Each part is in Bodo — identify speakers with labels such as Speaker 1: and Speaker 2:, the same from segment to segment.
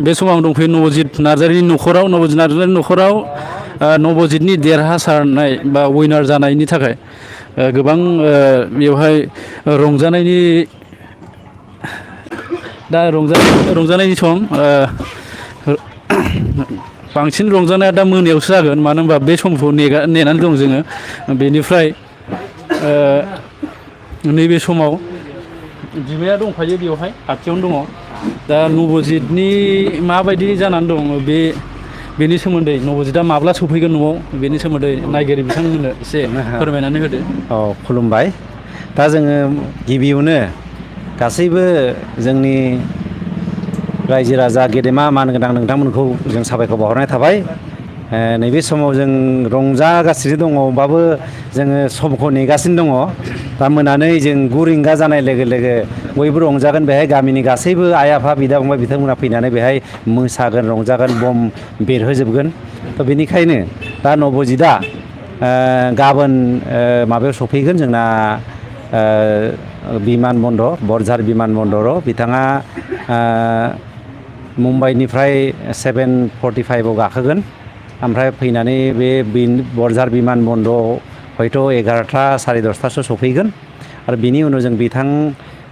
Speaker 1: बे समाव आं दंफैयो नबजित नार्जारिनि न'खराव नबजितनि देरहासारनाय बा उइनार जानायनि थाखाय गोबां बेवहाय रंजानायनि दा रंजानायनि सम बांसिन रंजानाया दा मोनायावसो जागोन मानो होनबा बे समखौ नेनानै दं जोङो बेनिफ्राय नैबे समाव बिमाया दंफायो बेवहाय खाथियावनो दङ दा नबजितनि माबायदि जानानै दं बेनि सोमोन्दै नबजितआ माब्ला सफैगोन न'आव बेनि सोमोन्दै नायगिरि बिथांमोननो एसे फोरमायनानै होदो।
Speaker 2: औ खुलुमबाय। दा जोङो गिबियावनो गासैबो जोंनि रायजो राजा गेदेमा मानगोनां नोंथांमोनखौ जों साबायखर बावहरनाय थाबाय। नैबे समाव जों रंजागासिनो दङबाबो जोङो समखौ नेगासिनो दङ। दा मोनानै जों 9 रिंगा जानाय लोगो लोगो बयबो रंजागोन। बेहाय गामिनि गासैबो आइ आफा बिदा फंबाय बिथांमोना फैनानै बेहाय मोसागोन रंजागोन बम बेरहोजोबगोन। थ' बेनिखायनो दा नबजितआ गाबोन माबायाव सफैगोन जोंना बिमान बन्दर बरझार बिमान बन्दराव बिथाङा मुम्बाइनिफ्राय 7:45 गाखोगोन। ओमफ्राय फैनानै बे बरझार बिमान बन्दराव हयथ' 11टा 10:30टासो सफैगोन। आरो बिनि उनाव जों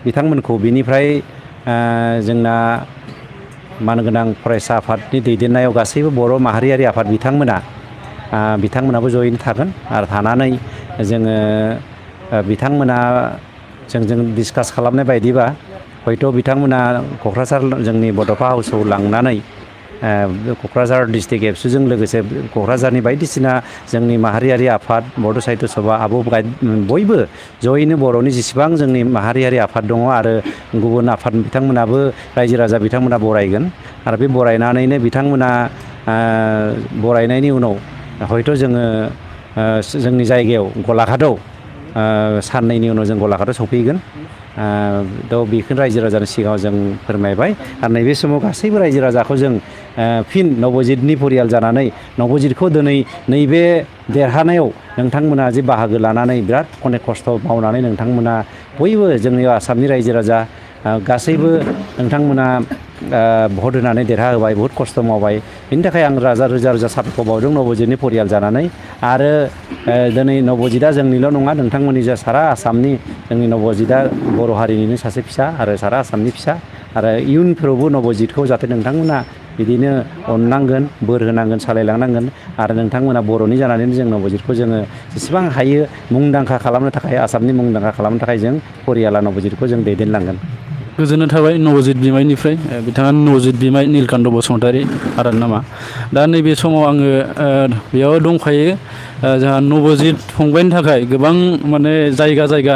Speaker 2: बिथांमोनखौ बिनिफ्राय जोंना मानगोनां फरायसा आफादनि दैदेननायाव गासैबो बर' माहारियारि आफाद बिथांमोनाबो जयैनो थागोन। आरो थानानै जोङो बिथांमोना जों डिसकास खालामनाय बायदिबा हयथ' बिथांमोना क'क्राझार जोंनि बड'फा हाउसाव लांनानै क'क्राझार डिस्ट्रिक्ट एबसुजों लोगोसे क'क्राझारनि बायदिसिना जोंनि माहारियारि आफाद बड' साहित्य सभा बयबो जयैनो बर'नि जेसेबां जोंनि माहारियारि आफाद दङ आरो गुबुन आफाद बिथांमोनाबो रायजो राजा बिथांमोना बरायगोन। आरो बे बरायनानैनो बिथांमोना बरायनायनि उनाव हयथ' जोङो जोंनि जायगायाव गलाघाटआव साननैनि उनाव जों गलाघाटआव सफैगोन। थ' बेखौनो रायजो राजानि सिगाङाव जों फोरमायबाय। आरो नैबे समाव गासैबो रायजो राजाखौ जों फिन नबजितनि परियाल जानानै नबजितखौ दिनै नैबे देरहानायाव नोंथांमोना जे बाहागो लानानै बिराद अनेक खस्थ' मावनानै नोंथांमोना बयबो जोंनि आसामनि रायजो राजा गासैबो नोंथांमोना भट होनानै देरहाहोबाय बहुद खस्थ' मावबाय। बिनि थाखाय आं रोजा रोजा साबायखर बावदों नबजितनि परियाल जानानै। आरो दिनै नबजितआ जोंनिल' नङा नोंथांमोननि जा सारा आसामनि जोंनि नबजितआ बर' हारिनिनो सासे फिसा आरो सारा आसामनि फिसा। आरो इयुनफोरावबो नबजितखौ जाहाथे नोंथांमोना बिदिनो अननांगोन बोर होनांगोन सालायलांनांगोन। आरो नोंथांमोना बर'नि जानानैनो जों नबजितखौ जोङो जेसेबां हायो मुंदांखा खालामनो थाखाय आसामनि मुंदांखा खालामनो थाखाय जों परियाला नबजितखौ जों दैदेनलांगोन।
Speaker 1: गोजोननाय थाबाय नबजित बिमायनिफ्राय। बिथाङा नबजित बिमाय नीलकान्त बसुमतारी आरो नामा दा नैबे समाव आङो बेयाव दंखायो जोंहा नबजित फंबायनि थाखाय गोबां माने जायगा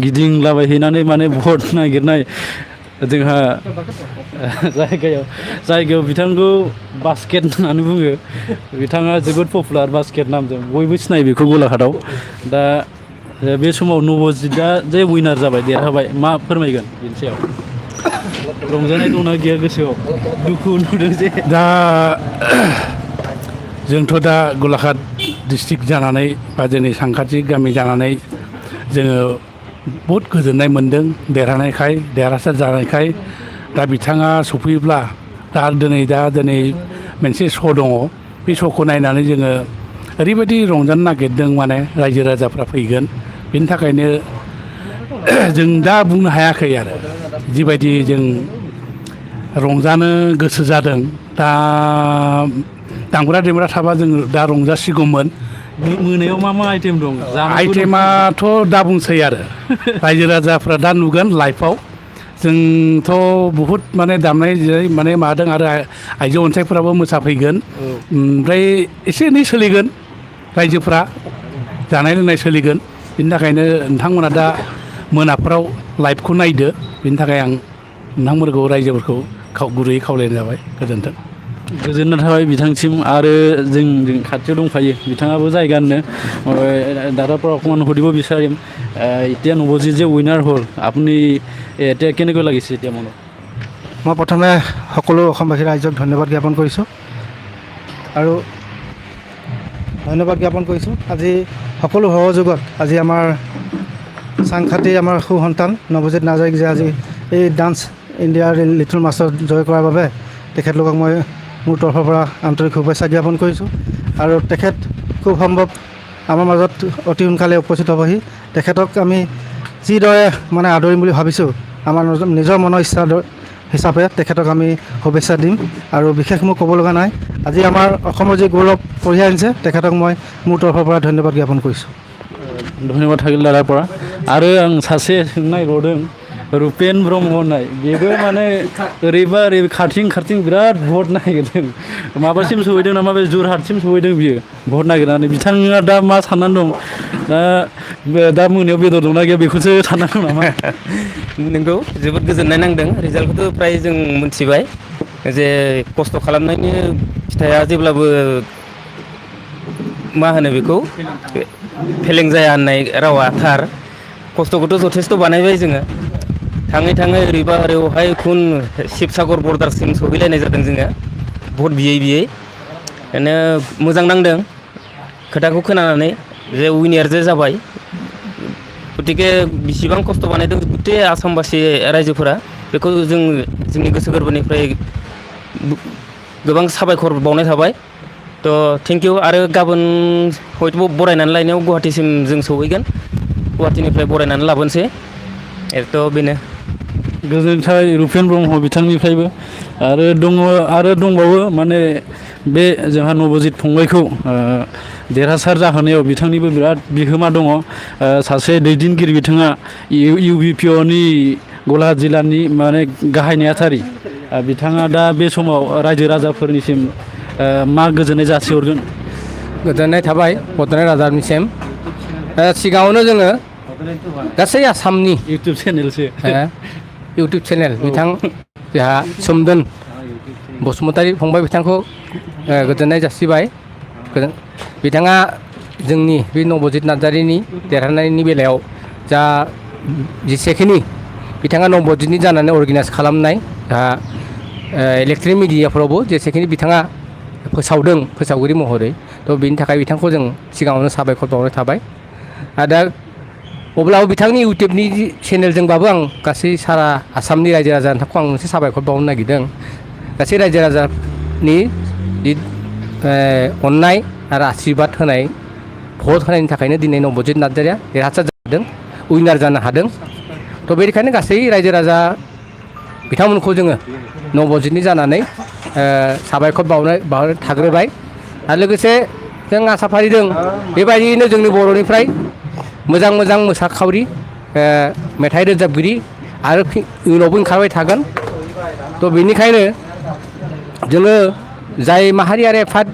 Speaker 1: गिदिंलाबायहैनानै माने भट नागिरनाय जोंहा जायगायाव बिथांखौ बास्केट होननानै बुङो। बिथाङा जोबोद पपुलार बास्केट नामजों बयबो सिनायो बेखौ गलाघाटआव। दा बे समाव नबजितआ जे उइनार जाबाय देरहाबाय मा फोरमायगोन बेनि सायाव रंजानाय दंना गैया गोसोआव दुखु नुदों जे
Speaker 3: दा जोंथ' दा गलाघाट डिस्ट्रिक्ट जानानै बा जोंनि सानखाथि गामि जानानै जोङो बहुद गोजोननाय मोन्दों देरहासार जानायखाय। दा बिथाङा सफैयोब्ला दिनै मोनसे श' दङ। बे श'खौ नायनानै जोङो ओरैबायदि रंजानो नागिरदों माने रायजो राजाफ्रा फैगोन। बेनि थाखायनो जों दा बुंनो हायाखै आरो जिबायदि जों रंजानो गोसो जादों। दा दामग्रा देग्रा थाबा जों दा रंजासिगौमोन।
Speaker 1: मोनायाव मा आइटेम दं
Speaker 3: आइटेमाथ' दा बुंसै आरो रायजो राजाफ्रा दा नुगोन लाइभआव। जोंथ' बहुद माने दामनाय माने मादों आरो आइजो अनसायफोराबो मोसाफैगोन। ओमफ्राय एसे एनै सोलिगोन रायजोफ्रा जानाय लोंनाय सोलिगोन। बिनि थाखायनो नोंथांमोना दा मोनाफ्राव लाइभखौ नायदो। बिनि थाखाय आं नोंथांमोनखौ रायजोफोरखौ गुरैयै खावलायनाय जाबाय। गोजोन्थों।
Speaker 1: गोजोननाय थाबाय बिथांसिम। आरो जों खाथियाव दंफायो बिथाङाबो जायगानो দাদা পৰা অকণমান সুধিব বিচাৰিম এতিয়া নৱজিত যে উইনাৰ হ'ল আপুনি এতিয়া কেনেকৈ লাগিছে এতিয়া মনত
Speaker 4: মই প্ৰথমে সকলো অসমবাসী ৰাইজক ধন্যবাদ জ্ঞাপন কৰিছোঁ আজি সকলো সহযোগত আজি আমাৰ সাংঘাতি আমাৰ সুসন্তান নৱজিত নাৰ্জাৰীক যে আজি এই ডান্স ইণ্ডিয়াৰ লিটল মাষ্টৰ জয় কৰাৰ বাবে তেখেতলোকক মই মোৰ তৰফৰ পৰা আন্তৰিক শুভেচ্ছা জ্ঞাপন কৰিছোঁ আৰু তেখেত খুব সম্ভৱ আমাৰ মাজত অতি সোনকালে উপস্থিত হ'বহি। তেখেতক আমি যিদৰে মানে আদৰিম বুলি ভাবিছোঁ আমাৰ নিজৰ মনৰ ইচ্ছা হিচাপে তেখেতক আমি শুভেচ্ছা দিম আৰু বিশেষ মোৰ ক'ব লগা নাই। আজি আমাৰ অসমৰ যি গৌৰৱ কঢ়িয়াই আনিছে তেখেতক মই মোৰ তৰফৰ পৰা ধন্যবাদ জ্ঞাপন কৰিছোঁ।
Speaker 1: धन्यबाद थागिल दादाफोरा आरो आं सासे नायबावदों रुपेन ब्रह्म होननाय बेबो माने ओरैबा ओरै खारथिं बिराद भट नागिरदों माबासिम सहैदों नामा बे जरहाटसिम सहैदों बियो भट नागिरनानै बिथाङा दा मा साननानै दं दा मोनायाव बेदर दंना गैया बेखौसो साननानै दं नामा?
Speaker 5: नोंगौ जोबोद गोजोननाय नांदों रिजाल्टखौथ' फ्राय जों मोनथिबाय जे खस्थ' खालामनायनि फिथाइया जेब्लाबो मा होनो बेखौ फेलें जाया होननाय रावा थार। खस्थ'खौथ' जथेस्थ' बानायबाय जोङो थाङै ओरैबा ओरैहाय खुन शिबसागर बर्डारसिम सहैलायनाय जादों जोङो भट बियै बेनो मोजां नांदों खोथाखौ खोनानानै जे उइनार जे जाबाय। गतिके बिसिबां खस्थ' बानायदों गुथे आसामबासि रायजोफोरा बेखौ जोंनि गोसो गोरबोनिफ्राय गोबां साबायखर बावनाय थाबाय। थ' थेंक इउ आरो गाबोन हयथ' बरायनानै लायनायाव गुवाहाटिसिम जों सहैगोन गुवाहाटिनिफ्राय बरायनानै लाबोनोसै थ' बेनो।
Speaker 1: गोजोन्थों रुपेन ब्रह्म बिथांनिफ्रायबो आरो दंबावो माने बे जोंहा नबजित फंबायखौ देरहासार जाहोनायाव बिथांनिबो बिराद बिहोमा दङ। सासे दैदेनगिरि बिथाङा UBPनि गलाघाट जिल्लानि माने गाहाय नेहाथारि बिथाङा दा बे समाव रायजो राजाफोरनिसिम मा गोजोननाय जासिहरगोन?
Speaker 6: गोजोननाय थाबाय बड'लेण्ड रादाबनिसिम। सिगाङावनो जोङो गासै आसामनि
Speaker 1: इउटुब चेनेलसो
Speaker 6: इउटुब चेनेल बिथां जोंहा सोमदोन बसुमतारी फंबाय बिथांखौ गोजोननाय जासिबाय। बिथाङा जोंनि बे नबजित नार्जारिनि देरहानायनि बेलायाव जा जेसेखिनि बिथाङा नबजितनि जानानै अर्गेनाइज खालामनाय जोंहा इलेक्ट्रनिक मिडियाफ्रावबो जेसेखिनि बिथाङा फोसावदों फोसावगिरि महरै थ' बेनि थाखाय बिथांखौ जों सिगाङावनो साबायखर बावनाय थाबाय। आरो दा अब्लाबो बिथांनि इउटुबनि चेनेलजोंबाबो आं गासै सारा आसामनि रायजो राजाखौ आं मोनसे साबायखर बावनो नागिरदों। गासै रायजो राजानि अननाय आरो आशीर्बाद होनाय भट होनायनि थाखायनो दिनै नबजित नार्जारिया देरहासार जादों उइनार जानो हादों। थ' बेनिखायनो गासै रायजो राजा बिथांमोनखौ जोङो नबजितनि जानानै साबायखर बावनो थाग्रोबाय। आरो लोगोसे जों आसा फारिदों बेबायदियैनो जोंनि बर'निफ्राय मोजां मोसाखावरि मेथाइ रोजाबगिरि आरो इयुनावबो ओंखारबाय थागोन। थ' बेनिखायनो जोङो जाय माहारियारि आफाद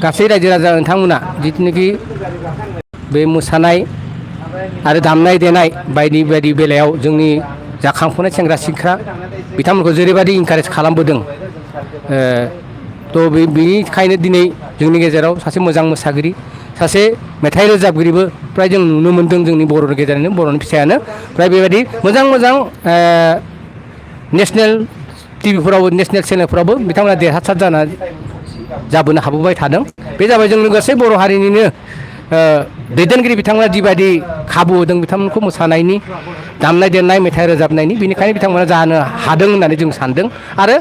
Speaker 6: गासै रायजो राजा नोंथांमोना जिथुनाखि बे मोसानाय आरो दामनाय देनाय बायदि बेलायाव जोंनि जाखांफुनाय सेंग्रा सिख्ला बिथांमोनखौ जेरैबायदि इनकारेज खालामबोदों थ' बेनिखायनो दिनै जोंनि गेजेराव सासे मोजां मोसागिरि सासे मेथाइ रोजाबगिरिबो फ्राय जों नुनो मोन्दों जोंनि बर'नि गेजेरावनो बर'नि फिसायानो फ्राय बेबायदि मोजां नेसनेल टिभिफोरावबो नेसनेल चेनेलफोरावबो बिथांमोना देरहासार जाबोनो हाबोबाय थादों। बे जाबाय जोंनि गासै बर' हारिनिनो दैदेनगिरि बिथांमोना जिबायदि खाबु होदों बिथांमोनखौ मोसानायनि दामनाय देनाय मेथाइ रोजाबनायनि बेनिखायनो बिथांमोना जानो हादों होननानै जों सानदों। आरो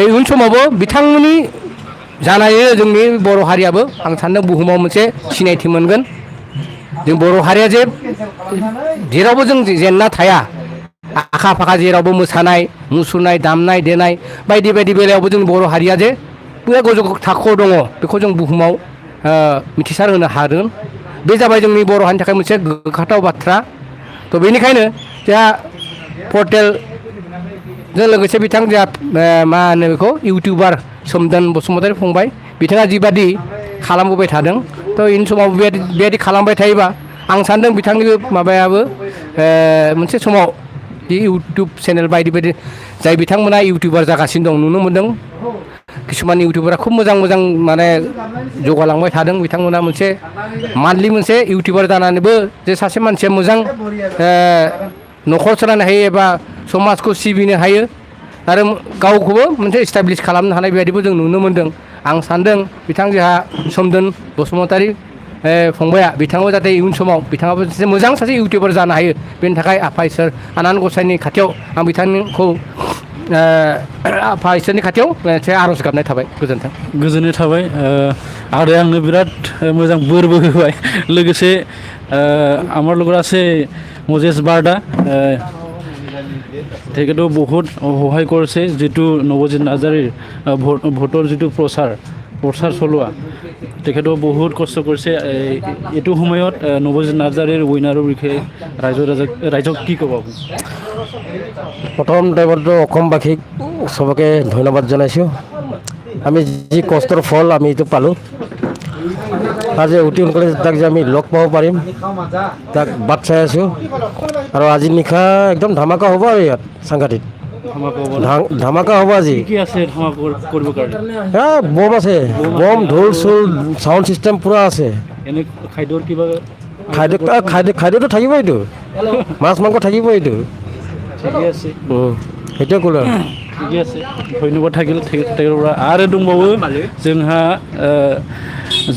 Speaker 6: इयुन समावबो बिथांमोननि जानायनो जोंनि बर' हारियाबो आं सानदों बुहुमाव मोनसे सिनायथि मोनगोन। जों बर' हारिया जे जेरावबो जों जेनना थाया आखा फाखा जेरावबो मोसानाय मुसुरनाय दामनाय देनाय बायदि बेलायावबो जोंनि बर' हारिया जे गोजौ थाखोआव दङ बेखौ जों बुहुमाव मिथिसार होनो हादों। बे जाबाय जोंनि बर' हारिनि थाखाय मोनसे गोग्गाथाव बाथ्रा। थ' बेनिखायनो जोंहा पर्टेलजों लोगोसे बिथां जोंहा मा होनो बेखौ इउटिउबार सोमदोन बसुमतारी फंबाय बिथाङा जिबादि खालामबोबाय थादों थ' इयुन समाव बेबायदि खालामबाय थायोबा आं सानदों बिथांनि माबायाबो मोनसे समाव बे इउटुब चेनेल बायदि जाय बिथांमोना इउटिउबार जागासिनो दं नुनो मोन्दों। किसुमान इउटिउबारा खुब मोजां माने जौगालांबाय थादों। बिथांमोना मोनसे मान्थलि मोनसे इउटिउबार जानानैबो जे सासे मानसिया मोजां न'खर सालायनो हायो एबा समाजखौ सिबिनो हायो आरो गावखौबो मोनसे इस्टाब्लिस खालामनो हानाय बेबायदिबो जों नुनो मोन्दों। आं सानदों बिथां जोंहा सोमदोन बसुमतारी फंबाया बिथाङाबो जाहाथे इयुन समाव बिथाङाबो मोजां सासे इउटिउबार जानो हायो बेनि थाखाय आफा इसोर आनान गसाइनि खाथियाव आं बिथांखौ आफा इसोरनि खाथियाव मोनसे आर'ज गाबनाय थाबाय गोजोन्थों।
Speaker 1: गोजोननाय थाबाय आदाया आंनो बिराद मोजां बोरबो होबाय लोगोसे আমার লগত আছে মজেছ বাৰ্ডা তেখেতেও বহুত সহায় কৰিছে যিটো নৱজিৎ নাৰ্জাৰীৰ ভোটৰ যিটো প্ৰচাৰ চলোৱা তেখেতেও বহুত কষ্ট কৰিছে এইটো সময়ত নৱজিৎ নাৰ্জাৰীৰ উইনাৰৰ বিষয়ে ৰাইজক কি ক'ব আপুনি?
Speaker 7: প্ৰথম টাইমতো অসমবাসীক চবকে ধন্যবাদ জনাইছোঁ। আমি যি কষ্টৰ ফল আমি এইটো পালোঁ। আজি অতি সোনকালে তাক যে আমি লগ পাব পাৰিম তাক বাট চাই আছোঁ। আৰু আজি নিশা একদম ধামাকা হ'ব আৰু ইয়াত সাংঘাতিক ধামাকা হ'ব আজি।
Speaker 1: কি আছে ধামাকা কৰিব কাৰণে?
Speaker 7: বম আছে, বম ঢোল চোল চাউণ্ড ছিষ্টেম পূৰা আছে।
Speaker 1: এনে খাদ্যৰ কিবা
Speaker 7: খাদ্যটো থাকিবইতো, মাছ মাংস থাকিবইতো।
Speaker 1: ঠিকে আছে
Speaker 7: সেইটোৱে ক'লো আৰু।
Speaker 1: ঠিকে আছে ধন্যবাদ থাকিল তেখেতৰ পৰা। आरो दंबावो जोंहा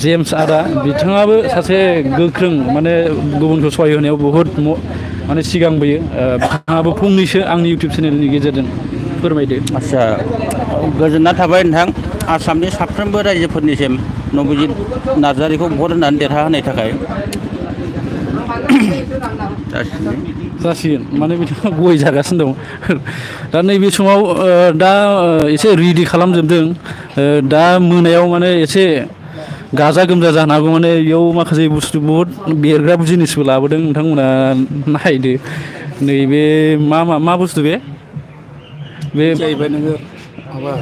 Speaker 1: जेम्स आदा बिथाङाबो सासे गोख्रों माने गुबुनखौ सहाय होनायाव बहुद माने सिगांबोयो बिथाङाबो फंनैसो आंनि इउटुब चेनेलनि गेजेरजों फोरमायदो।
Speaker 8: आदसा गोजोनना थाबाय नोंथां आसामनि साफ्रोमबो रायजोफोरनिसिम नबजित नार्जारीखौ भट होनानै देरहाहोनायनि थाखाय
Speaker 1: जासिगोन माने बिथाङा गय जागासिनो दं दा नैबे समाव दा एसे रेडि खालामजोबदों दा मोनायाव माने एसे गाजा गोमजा जानो हागौ माने बेयाव माखासे बुस्थु बहुद बेरग्रा जिनिसबो लाबोदों नोंथांमोना नायदो नैबे मा बुस्थु बे
Speaker 3: जाहैबाय नोङो माबा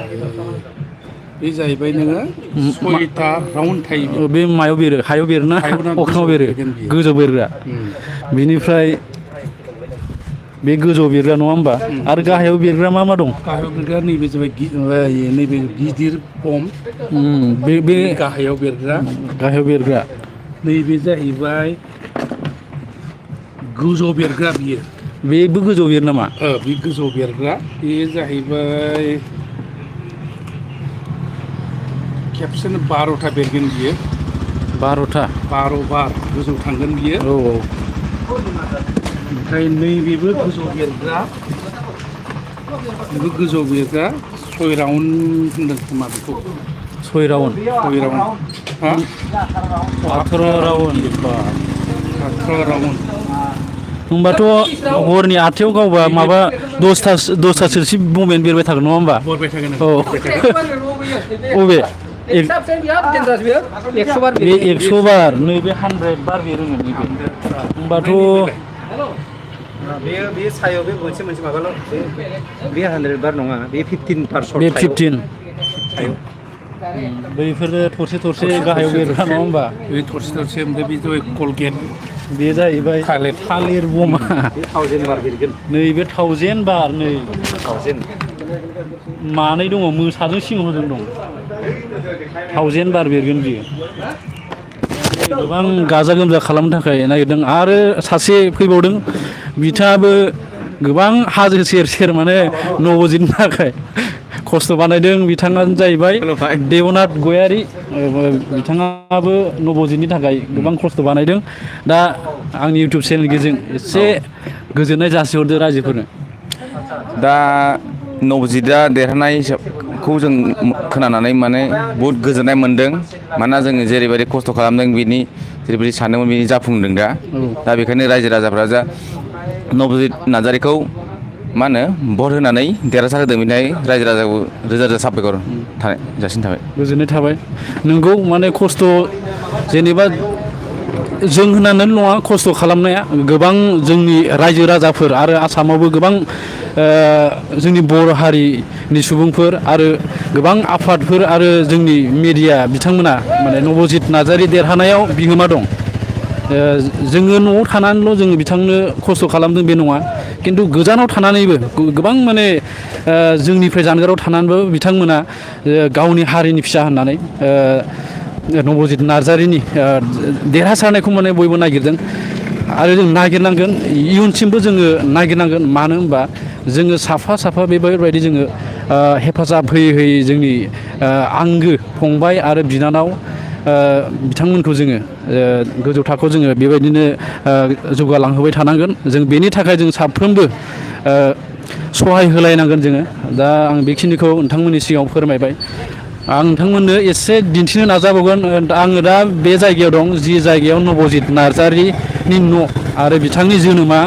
Speaker 3: बे जाहैबाय नोङो 6टा राउन्ड थायो
Speaker 1: बे मायाव बेरो हायाव बेरो ना अख्राङाव बेरो गोजौ बेरग्रा बिनिफ्राय बे गोजौ बेरग्रा नङा होमबा आरो गाहायाव बेरग्रा मा दं?
Speaker 3: गाहायाव बेरग्रा नैबे जाबाय नैबे गिदिर बम
Speaker 1: बे
Speaker 3: गाहायाव बेरग्रा नैबे जाहैबाय गोजौ बेरग्रा बियो
Speaker 1: बेबो गोजौ बेर नामा?
Speaker 3: बे गोजौ बेरग्रा बे जाहैबाय खेबसेनो 12टा बेरगोन बियो
Speaker 1: 12टा
Speaker 3: 12 बार गोजौ थांगोन बियो
Speaker 1: औ
Speaker 3: ओमफ्राय नैबेबो गोजौ बेरग्रा बेबो गोजौ बेरग्रा 6 राउन्ड होनदों खोमा बेखौ
Speaker 1: 6 राउन्ड 18 राउन्ड होमबाथ' हरनि 8थायाव गावबा माबा 10थासोसिम बमेन बेरबाय थागोन नङा होमबा?
Speaker 3: बरबाय थागोन
Speaker 1: औ अबे
Speaker 6: 100 बार
Speaker 1: बे 100 बार नैबे 100 बार बेरोनो नैबे होमबाथ'
Speaker 2: बे सायाव बे मोनसे माबाल' बे 100 बार नङा बे 15 बार शट
Speaker 1: बे 15 बैफोरो थरसे गाहायाव बेरग्रा नङा होमबा?
Speaker 3: बे थरसे ओमफ्राय बे जाबाय कलगेट
Speaker 1: बे जाहैबाय थालिर बमा
Speaker 2: 1000 बार बेरगोन
Speaker 1: नैबे 1000 बार नै 1000 मानै दङ मोसाजों सिंहजों दं 1000 बार बेरगोन बियो गोबां गाजा गोमजा खालामनो थाखाय नागिरदों आरो सासे फैबावदों बिथाङाबो गोबां हाजो सेर माने नबजितनि थाखाय खस्थ' बानायदों बिथाङानो जाहैबाय देबनाथ गयारि बिथाङाबो नबजितनि थाखाय गोबां खस्थ' बानायदों दा आंनि इउटुब चेनेलनि गेजेरजों एसे गोजोननाय जासिहरदो रायजोफोरनो।
Speaker 9: दा नबजितआ देरहानायखौ जों खोनानानै माने बहुद गोजोननाय मोन्दों मानोना जोङो जेरैबायदि खस्थ' खालामदों बिनि जेरैबायदि सानदोंमोन बिनि जाफुंदों दा बेखायनो रायजो राजाफ्रा जा नबजित नार्जारीखौ मा होनो भट होनानै देरहासार होदों बेनिफ्राय रायजो राजाखौ रोजा साबायखर जासिनो थाबाय।
Speaker 1: गोजोननाय थाबाय नोंगौ माने खस्थ' जेनेबा जों होननानै नङा खस्थ' खालामनाया गोबां जोंनि रायजो राजाफोर आरो आसामावबो गोबां जोंनि बर' हारिनि सुबुंफोर आरो गोबां आफादफोर आरो जोंनि मेडिया बिथांमोना माने नबजित नार्जारी देरहानायाव बिहोमा दं। जोङो न'आव थानानैल' जोङो बिथांनो खस्थ' खालामदों बे नङा खिन्थु गोजानाव थानानैबो गोबां माने जोंनिफ्राय जानगाराव थानानैबो बिथांमोना गावनि हारिनि फिसा होननानै नबजित नार्जारीनि देरहासारनायखौ माने बयबो नागिरदों आरो जों नागिरनांगोन इयुनसिमबो जोङो नागिरनांगोन मानो होनबा जोङो साफा बेबायदि जोङो हेफाजाब होयै जोंनि आंगो फंबाय आरो बिनानाव बिथांमोनखौ जोङो गोजौ थाखोआव जोङो बेबायदिनो जौगालांहोबाय थानांगोन जों बेनि थाखाय जों साफ्रोमबो सहाय होलायनांगोन जोङो दा आं बेखिनिखौ नोंथांमोननि सिगाङाव फोरमायबाय आं नोंथांमोननो एसे दिन्थिनो नाजाबावगोन आङो दा बे जायगायाव दं जि जायगायाव नबजित नार्जारिनि न' आरो बिथांनि जोनोमा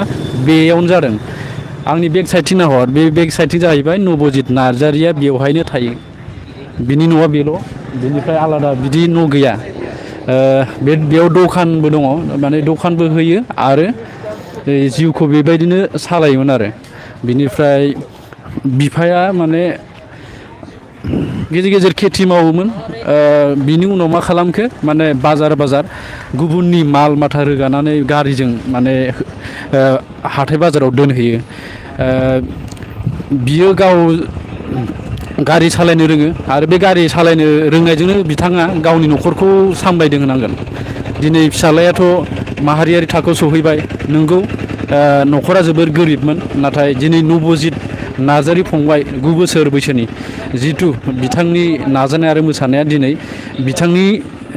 Speaker 1: बेयावनो जादों आंनि बेक साइडथिं नाहर बे बेक साइडथिं जाहैबाय नबजित नार्जारिया बेवहायनो थायो बिनि न'आ बेल' बिनिफ्राय आलादा बिदि न' गैया बेयाव दखानबो दङ माने दखानबो होयो आरो जिउखौ बेबायदिनो सालायोमोन आरो बिनिफ्राय बिफाया माने गेजेर गेजेर खेथि मावोमोन बिनि उनाव मा खालामखो माने बाजार गुबुननि माल माथा रोगानानै गारिजों माने हाथाय बाजाराव दोनहैयो बियो गाव गारि सालायनो रोङो आरो बे गारि सालायनो रोंनायजोंनो बिथाङा गावनि न'खरखौ सामलायदों होनांगोन दिनै फिसालायाथ' माहारियारि थाखोआव सहैबाय नंगौ न'खरा जोबोर गोरिबमोन नाथाय दिनै नबजित नार्जारि फंबाय 9 बोसोर बैसोनि जिथु बिथांनि नाजानाय आरो मोसानाया दिनै बिथांनि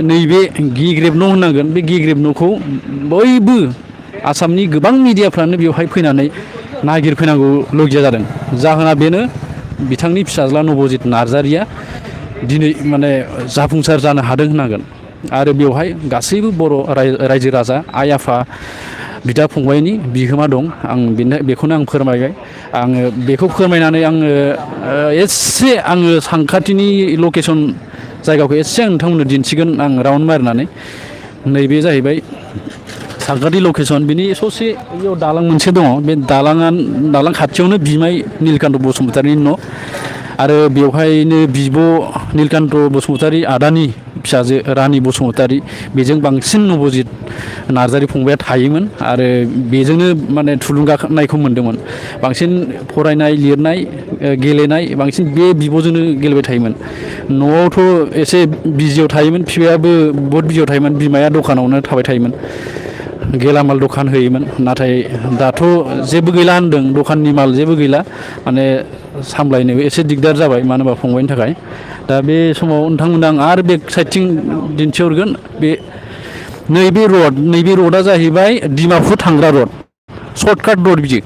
Speaker 1: नैबे गेग्रेब न' होननांगोन बे गेग्रेब न'खौ बयबो आसामनि गोबां मिडियाफ्रानो बेवहाय फैनानै नागिरफैनांगौ लगिया जादों जाहोना बेनो बिथांनि फिसाज्ला नबजित नार्जारिया दिनै माने जाफुंसार जानो हादों होननांगोन आरो बेवहाय गासैबो बर' रायजो राजा आइ आफा बिदा फंबायनि बिहोमा दं आं बेखौनो आं फोरमायबाय आङो बेखौ फोरमायनानै एसे सानखाथिनि लकेसन जायगाखौ एसे आं नोंथांमोननो दिन्थिगोन आं राउन्ड मारिनानै नैबे जाहैबाय सानखाथि लकेसन बिनि ससे बेयाव दालां मोनसे दङ बे दालां खाथियावनो बिमाय नीलकान्त बसुमतारिनि न' आरो बेवहायनो बिब' नीलकान्त बसुमतारि आदानि फिसाजो रानि बसुमतारि बेजों बांसिन नबजित नार्जारि फंबाया थायोमोन आरो बेजोंनो माने थुलुंगानायखौ मोन्दोंमोन बांसिन फरायनाय लिरनाय गेलेनाय बांसिन बे बिब'जोंनो गेलेबाय थायोमोन न'आवथ' एसे बिजियाव थायोमोन बिफायाबो बहुद बिजियाव थायोमोन बिमाया दखानावनो थाबाय थायोमोन गेलामाल दखान होयोमोन नाथाय दाथ' जेबो गैला होनदों दखाननि माल जेबो गैला माने सामलायनोबो एसे दिगदार जाबाय मानो होनबा फंबायनि थाखाय दा बे समाव नोंथांमोननो आं आरो बे साइडथिं दिन्थिहरगोन बे नैबे रडआ जाहैबाय डिमापुर थांग्रा रड सर्टकाट रड बियो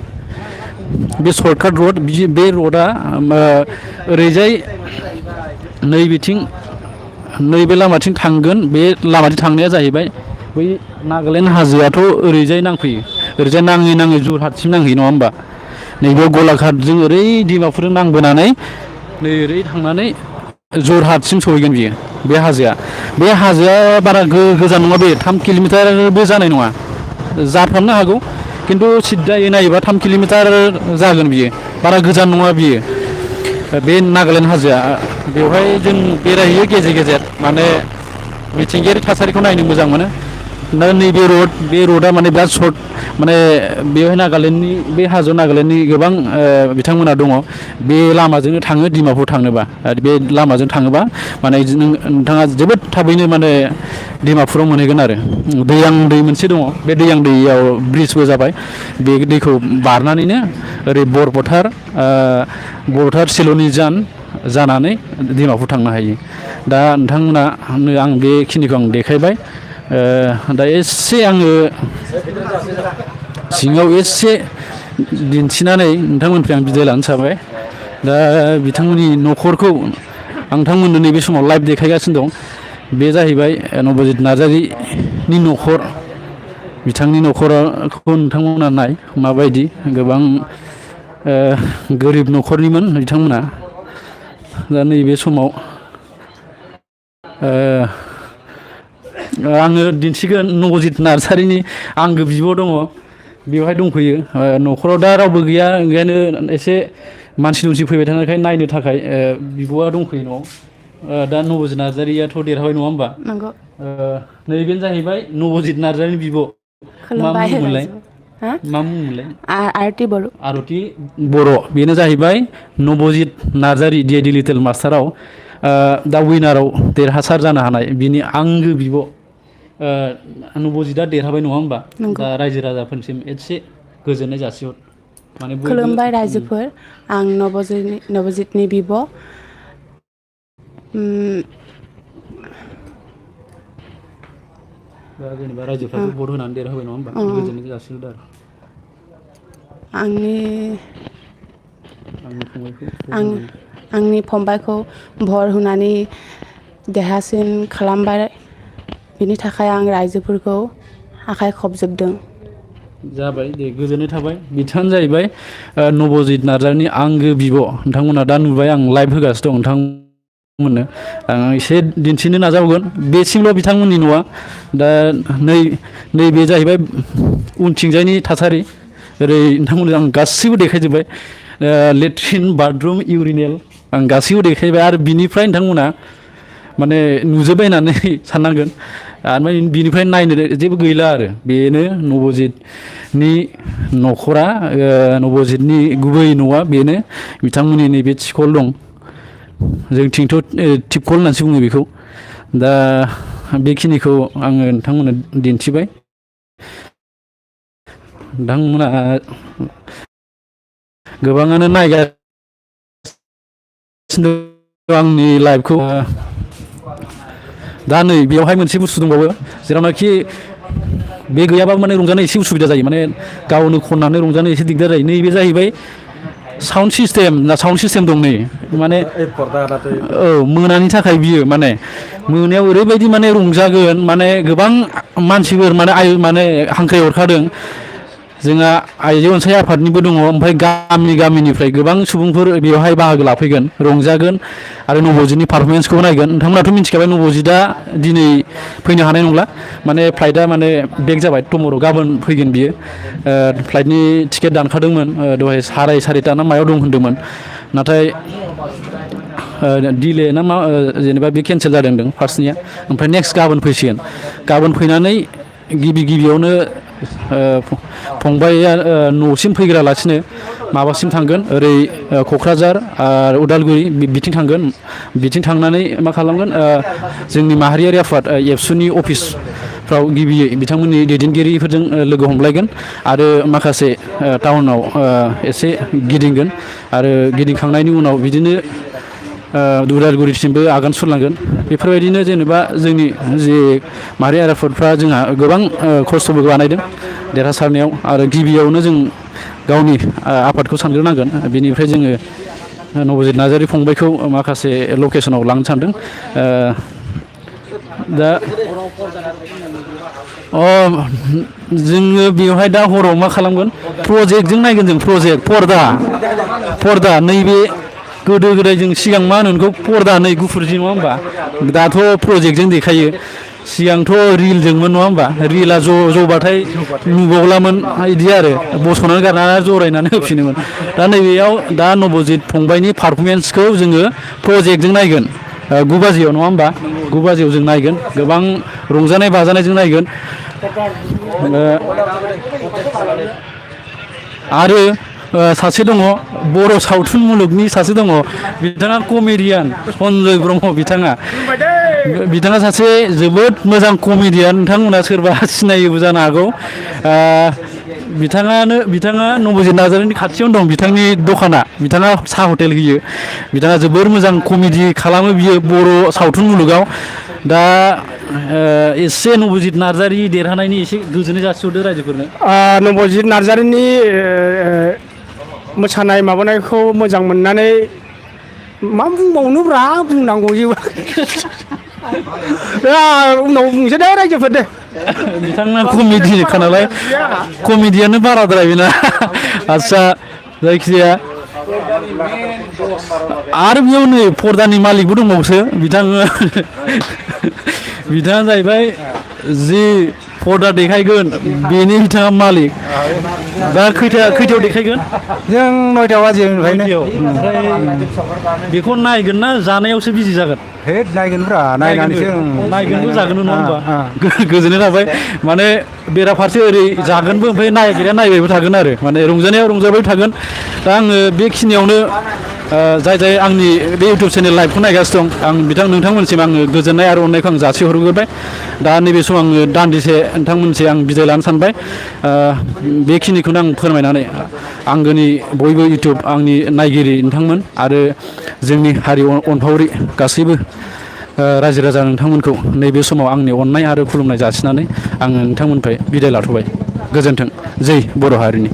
Speaker 1: बे सर्टकाट रड बे रडआ ओरैजाय नैबे लामाथिं थांगोन बे लामाथिं थांनाया जाहैबाय बै नागालेण्ड हाजोआथ' ओरैजाय नांफैयो ओरैजाय नाङै जरहाटसिम नांहैयो नङा होमबा नैबे गलाघाटजों ओरै डिमापुरजों नांबोनानै नै ओरै थांनानै जरहाटसिम सहैगोन बियो बे हाजोआ बारा गोजान नङा बे 3 किल'मिटारबो जानाय नङा जाफ्रामनो हागौ खिन्थु सिद्दायै नायोबा 3 किल'मिटार जागोन बियो बारा गोजान नङा बियो बे नागालेण्ड हाजोआ बेवहाय जों बेरायहैयो गेजेर माने मिथिंगायारि थासारिखौ नायनो मोजां मोनो दा नैबे बे रडआ माने बिराद सर्ट माने बेवहाय नागालेण्डनि बे हाजोआव नागालेण्डनि गोबां बिथांमोना दङ बे लामाजोंनो थाङो डिमापुर थांनोबा बे लामाजों थाङोबा माने नोंथाङा जोबोद थाबैनो माने डिमापुराव मोनहैगोन आरो दैयां दै मोनसे दङ बे दैयां दैयाव ब्रिजबो जाबाय बे दैखौ बारनानैनो ओरै बरपथार सिल'नि जानानै डिमापुर थांनो हायो दा नोंथांमोना आं बेखिनिखौ आं देखायबाय दा एसे आङो सिङाव एसे दिन्थिनानै नोंथांमोननिफ्राय आं बिदाय लानो सानबाय दा बिथांमोननि न'खरखौ आं नोंथांमोननो नैबे समाव लाइभ देखायगासिनो दं बे जाहैबाय नबजित नार्जारिनि न'खर बिथांनि न'खरखौ नोंथांमोना नाय माबायदि गोबां गोरिब न'खरनिमोन बिथांमोना दा नैबे समाव आङो दिन्थिगोन नबजित नार्जारिनि आंगो बिब' दङ बेवहाय दंफैयो न'खराव दा रावबो गैया ओंखायनो एसे मानसि फैबाय थानायखाय नायनो थाखाय बिब'आ दंफैयो न'आव दा नबजित नार्जारियाथ' देरहाबाय नङा होमबा
Speaker 10: नंगौ
Speaker 1: नैबेनो जाहैबाय नबजित नार्जारिनि बिब' मा मुंमोनलाय आरति बर' बेनो जाहैबाय नबजित नार्जारि DID लिटिल मास्टाराव दा उइनाराव देरहासार जानो हानाय बिनि आंगो बिब' नबजितआ देरहाबाय नङा होमबा दा रायजो राजाफोरनिसिम एसे गोजोननाय जासिहर माने
Speaker 10: खुलुमबाय रायजोफोर आं नबजितनि बिब'
Speaker 1: दा जेनेबा रायजोफ्राबो भट होनानै देरहाबाय नङा होमबा गोजोननाय जासिहरदों आरो
Speaker 10: आं आंनि फंबायखौ भर होनानै देरहासिन खालामबाय बिनि थाखाय आं रायजोफोरखौ आखाइ खबजोबदों।
Speaker 1: जाबाय दे गोजोननाय थाबाय। बिथाङानो जाहैबाय नबजित नार्जारिनि आंगो बिब'। नोंथांमोना दा नुबाय आं लाइभ होगासिनो दं नोंथांमोननो। आं एसे दिन्थिनो नाजावगोन। बेसिमल' बिथांमोननि न'आ। दा नैबे जाहैबाय उनथिंजायनि थासारि। ओरै नोंथांमोननो आं गासैबो देखायजोब्बाय। लेट्रिन बाथरुम इउरिनेल आं गासैबो देखायबाय आरो बिनिफ्राय नोंथांमोना माने नुजोब्बाय होननानै साननांगोन। आरो बिनिफ्राय नायनो जेबो गैला आरो बेनो नबजितनि न'खरा नबजितनि गुबै न'आ बेनो बिथांमोननि नैबे थिखल दं। जोंथिंथ' टिपकल होननानैसो बुङो बेखौ। दा बेखिनिखौ आङो नोंथांमोननो दिन्थिबाय। नोंथांमोना गोबाङानो नायगासिनो आंनि लाइभखौ। दा नै बेवहाय मोनसे बुस्थु दंबावो जेरावनाखि बे गैयाबाबो माने रंजानो एसे उसुबिदा जायो। माने गावनो खननानै रंजानो एसे दिगदार जायो। नैबे जाहैबाय साउन्ड सिस्टेम दं नै माने औ मोनानि थाखाय बियो माने मोनायाव ओरैबायदि माने रंजागोन माने गोबां मानसिफोर माने हांख्राय हरखादों। जोंहा आइजो अनसाय आफादनिबो दङ ओमफ्राय गामिनिफ्राय गोबां सुबुंफोर बेवहाय बाहागो लाफैगोन रंजागोन आरो नबजितनि पारफरमेन्सखौ नायगोन। नोंथांमोनाथ' मिथिखाबाय नबजितआ दिनै फैनो हानाय नंला। माने फ्लाइटआ माने बेक जाबाय टुमर' गाबोन फैगोन बियो। फ्लाइटनि टिकेट दानखादोंमोन दहाय 3:30 ना मायाव दं होन्दोंमोन। नाथाय डिले ना मा जेनेबा बे केन्सेल जादों होनदों फार्स्टनिया। ओमफ्राय नेक्स्ट गाबोन फैसिगोन। गाबोन फैनानै गिबियावनो फंबाइया न'सिम फैग्रालासिनो माबासिम थांगोन ओरै क'क्राझार आरो उदालगुरि बिथिं थांगोन। बिथिं थांनानै मा खालामगोन जोंनि माहारियारि आफाद एबसुनि अफिसफ्राव गिबियै बिथांमोननि दैदेनगिरिफोरजों लोगो हमलायगोन आरो माखासे टाउनाव एसे गिदिंगोन आरो गिदिंखांनायनि उनाव बिदिनो उदालगुरिसिमबो आगान सुरलांगोन। बेफोरबायदिनो जेनेबा जोंनि जे माहारियारि आफादफ्रा जोंहा गोबां खस्थ'बो बानायदों देरहासारनायाव आरो गिबियावनो जों गावनि आफादखौ सानग्रोनांगोन। बेनिफ्राय जोङो नबजित नार्जारि फंबायखौ माखासे लकेसनाव लांनो सानदों। दा जोङो बेवहाय दा हराव मा खालामगोन प्रजेक्टजों नायगोन जों प्रजेक्ट पर्दा नैबे गोदो गोदाय जों सिगां मा होनो बेखौ पर्दा नै गुफुर जि नङा होमबा दाथ' प्रजेक्टजों देखायो। सिगांथ' रिलजोंमोन नङा होमबा रिला जबाथाय नुबावलामोन बिदि आरो बस'नानै गारनानै जरायनानै होफिनोमोन। दा नैबेयाव दा नबजित फंबायनि पारफरमेन्सखौ जोङो प्रजेक्टजों नायगोन 9 बाजियाव नङा होमबा 9 बाजियाव जों नायगोन गोबां रंजानाय बाजानायजों नायगोन। आरो सासे दङ बर' सावथुन मुलुगनि सासे दङ बिथाङा कमेडियान सन्जय ब्रह्म बिथाङा सासे जोबोद मोजां कमेडियान। नोंथांमोना सोरबा सिनायोबो जानो हागौ। बिथाङा नबजित नार्जारिनि खाथियावनो दं बिथांनि दखाना। बिथाङा साहा हटेल होयो। बिथाङा जोबोर मोजां कमेडि खालामो बियो बर' सावथुन मुलुगाव। दा एसे नबजित नार्जारि देरहानायनि एसे गोजोननाय जासिहरदो रायजोफोरनो।
Speaker 11: नबजित नार्जारिनि मोसानाय माबानायखौ मोजां मोननानै मा बुंबावनोब्रा बुंनांगौ जेबो उनाव बुंसै दे रायजोफोर दे।
Speaker 1: बिथांना कमेडिखा नालाय कमेडियानो बाराद्राय बेना। आदसा जायखिजाया आरो बेयाव नै पर्दानि मालिकबो दंबावोसो बिथाङा जाहैबाय जि पर्दा देखायगोन बेनि बिथाङा मालिक। दा खैथायाव देखायगोन
Speaker 4: जों 9 बाजिनिफ्रायनो
Speaker 1: ओमफ्राय बेखौ नायगोन ना जानायावसो बिजि जागोन?
Speaker 4: नायगोनब्रा नायनानैसो
Speaker 1: नायगोनबो जागोनबो नङा होमबा गोजोननाय थाबाय। माने बेराफारसे ओरै जागोनबो ओमफ्राय नायग्राया नायबायबो थागोन आरो माने रंजानाया रंजाबाय थागोन। दा आङो बेखिनियावनो जाय आंनि बे इउटुब चेनेल लाइभखौ नायगासिनो दं नोंथांमोनसिम आङो गोजोननाय आरो अननायखौ आं जासिहरग्रोबाय। दा नैबे समाव आङो दान्दिसे नोंथांमोनसिम आं बिदाय लानो सानबाय। बेखिनिखौनो आं फोरमायनानै आंगोनि बयबो इउटुब आंनि नायगिरि नोंथांमोन आरो जोंनि हारि अनफावरि गासैबो रायजो राजा नोंथांमोनखौ नैबे समाव आंनि अननाय आरो खुलुमनाय जासिनानै आङो नोंथांमोननिफ्राय बिदाय लाथ'बाय। गोजोन्थों। जै बर' हारिनि।